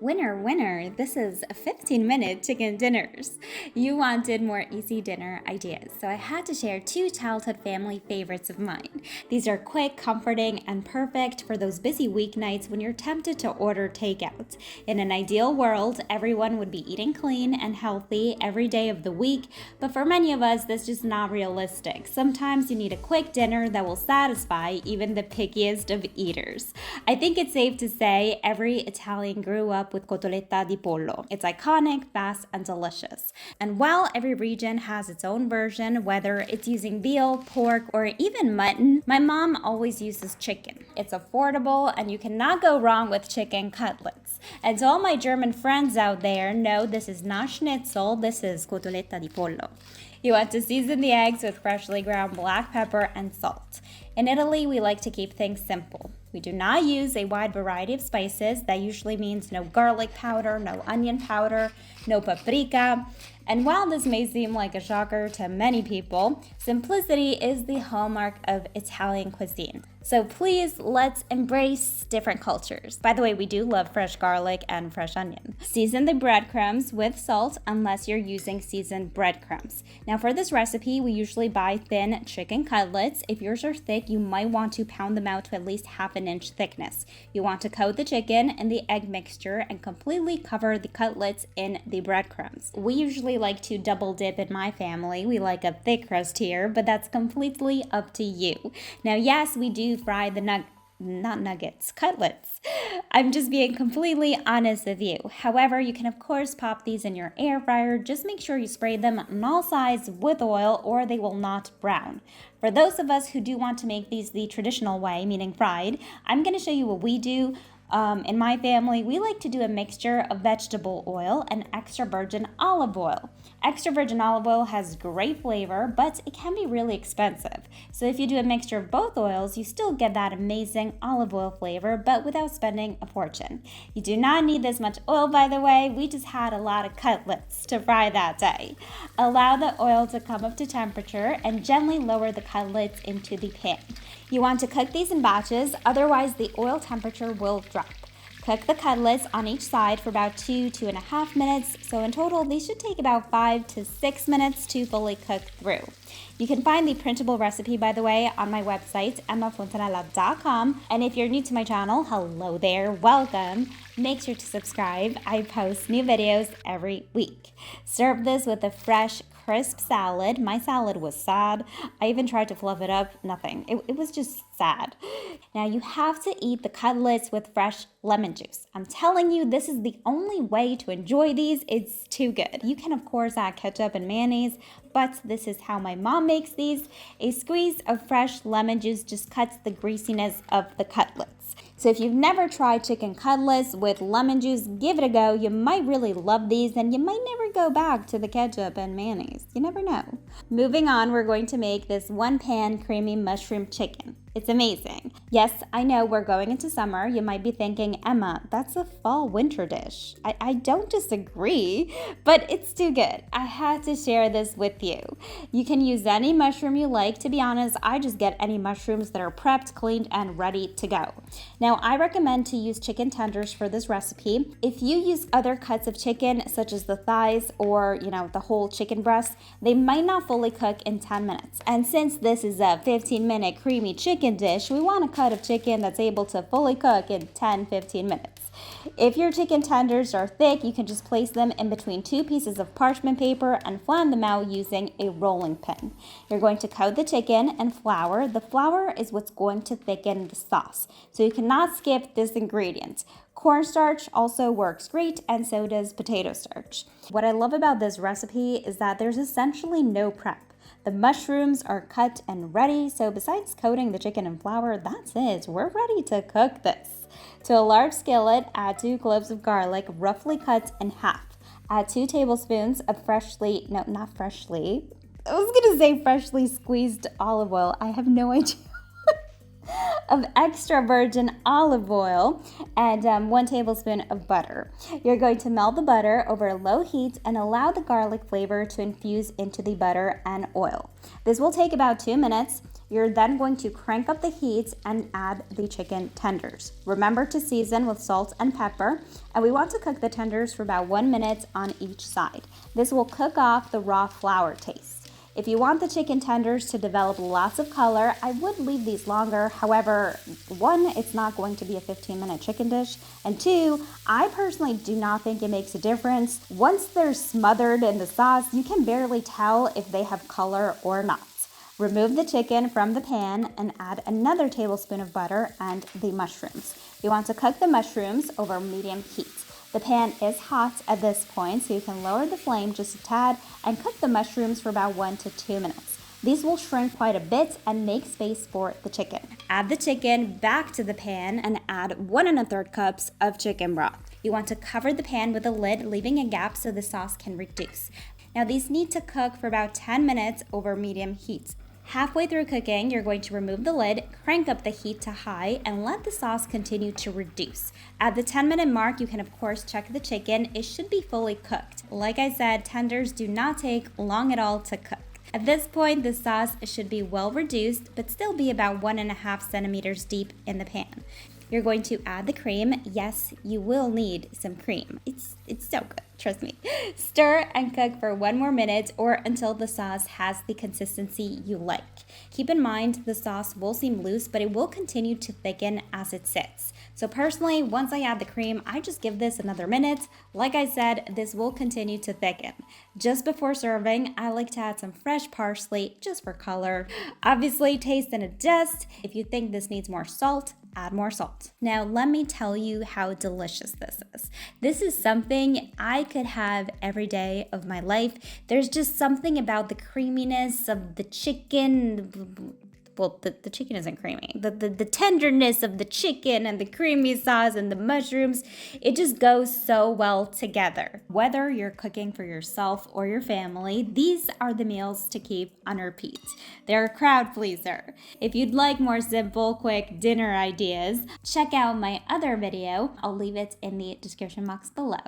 Winner, winner, this is 15-minute chicken dinners. You wanted more easy dinner ideas, so I had to share two childhood family favorites of mine. These are quick, comforting, and perfect for those busy weeknights when you're tempted to order takeout. In an ideal world, everyone would be eating clean and healthy every day of the week, but for many of us, that's just not realistic. Sometimes you need a quick dinner that will satisfy even the pickiest of eaters. I think it's safe to say every Italian grew up with cotoletta di pollo. It's iconic, fast, and delicious. And while every region has its own version, whether it's using veal, pork, or even mutton, my mom always uses chicken. It's affordable, and you cannot go wrong with chicken cutlets. And to all my German friends out there, no, this is not schnitzel, this is cotoletta di pollo. You want to season the eggs with freshly ground black pepper and salt. In Italy, we like to keep things simple. We do not use a wide variety of spices. That usually means no garlic powder, no onion powder, no paprika. And while this may seem like a shocker to many people, simplicity is the hallmark of Italian cuisine. So please, let's embrace different cultures. By the way, we do love fresh garlic and fresh onion. Season the breadcrumbs with salt unless you're using seasoned breadcrumbs. Now for this recipe, we usually buy thin chicken cutlets. If yours are thick, you might want to pound them out to at least half an inch thickness. You want to coat the chicken in the egg mixture and completely cover the cutlets in the breadcrumbs. We usually like to double dip in my family. We like a thick crust here, but that's completely up to you. Now, yes, we do fry the cutlets. I'm just being completely honest with you. However, you can of course pop these in your air fryer. Just make sure you spray them on all sides with oil or they will not brown. For those of us who do want to make these the traditional way, meaning fried, I'm going to show you what we do. In my family, we like to do a mixture of vegetable oil and extra virgin olive oil. Extra virgin olive oil has great flavor, but it can be really expensive. So if you do a mixture of both oils, you still get that amazing olive oil flavor, but without spending a fortune. You do not need this much oil, by the way. We just had a lot of cutlets to fry that day. Allow the oil to come up to temperature and gently lower the cutlets into the pan. You want to cook these in batches, otherwise the oil temperature will drop. Cook the cutlets on each side for about 2.5 minutes, so in total these should take about 5 to 6 minutes to fully cook through. You can find the printable recipe, by the way, on my website, emmafontanella.com. And if you're new to my channel, hello there, welcome. Make sure to subscribe. I post new videos every week. Serve this with a fresh, crisp salad. My salad was sad. I even tried to fluff it up. Nothing. It was just sad. Now you have to eat the cutlets with fresh lemon juice. I'm telling you, this is the only way to enjoy these. It's too good. You can of course add ketchup and mayonnaise, but this is how my mom makes these. A squeeze of fresh lemon juice just cuts the greasiness of the cutlets. So if you've never tried chicken cutlets with lemon juice, give it a go. You might really love these and you might never go back to the ketchup and mayonnaise. You never know. Moving on, we're going to make this one-pan creamy mushroom chicken. It's amazing. Yes, I know we're going into summer. You might be thinking, Emma, that's a fall-winter dish. I don't disagree, but it's too good. I had to share this with you. You can use any mushroom you like. To be honest, I just get any mushrooms that are prepped, cleaned, and ready to go. Now, I recommend to use chicken tenders for this recipe. If you use other cuts of chicken, such as the thighs or, the whole chicken breast, they might not fully cook in 10 minutes. And since this is a 15-minute creamy chicken dish, we want a cut of chicken that's able to fully cook in 10-15 minutes. If your chicken tenders are thick, you can just place them in between two pieces of parchment paper and flatten them out using a rolling pin. You're going to coat the chicken in flour. The flour is what's going to thicken the sauce, so you cannot skip this ingredient. Cornstarch also works great, and so does potato starch. What I love about this recipe is that there's essentially no prep. The mushrooms are cut and ready, so besides coating the chicken in flour, that's it. We're ready to cook this. To a large skillet, add 2 cloves of garlic, roughly cut in half. Add 2 tablespoons of freshly squeezed olive oil. I have no idea. Of extra virgin olive oil and 1 tablespoon of butter. You're going to melt the butter over low heat and allow the garlic flavor to infuse into the butter and oil. This will take about 2 minutes. You're then going to crank up the heat and add the chicken tenders. Remember to season with salt and pepper, and we want to cook the tenders for about 1 minute on each side. This will cook off the raw flour taste. If you want the chicken tenders to develop lots of color, I would leave these longer. However, one, it's not going to be a 15-minute chicken dish, and two, I personally do not think it makes a difference. Once they're smothered in the sauce, you can barely tell if they have color or not. Remove the chicken from the pan and add another tablespoon of butter and the mushrooms. You want to cook the mushrooms over medium heat. The pan is hot at this point, so you can lower the flame just a tad and cook the mushrooms for about 1 to 2 minutes. These will shrink quite a bit and make space for the chicken. Add the chicken back to the pan and add 1 1/3 cups of chicken broth. You want to cover the pan with a lid, leaving a gap so the sauce can reduce. Now these need to cook for about 10 minutes over medium heat. Halfway through cooking, you're going to remove the lid, crank up the heat to high, and let the sauce continue to reduce. At the 10-minute mark, you can of course check the chicken. It should be fully cooked. Like I said, tenders do not take long at all to cook. At this point, the sauce should be well reduced, but still be about 1.5 centimeters deep in the pan. You're going to add the cream. Yes, you will need some cream. It's so good, trust me. Stir and cook for 1 more minute or until the sauce has the consistency you like. Keep in mind the sauce will seem loose, but it will continue to thicken as it sits. So personally, once I add the cream, I just give this another minute. Like I said, this will continue to thicken. Just before serving, I like to add some fresh parsley just for color. Obviously, taste and adjust. If you think this needs more salt, add more salt. Now, let me tell you how delicious this is. This is something I could have every day of my life. There's just something about the creaminess of the chicken. Well, the chicken isn't creamy. The tenderness of the chicken and the creamy sauce and the mushrooms, it just goes so well together. Whether you're cooking for yourself or your family, these are the meals to keep on repeat. They're a crowd pleaser. If you'd like more simple, quick dinner ideas, check out my other video. I'll leave it in the description box below.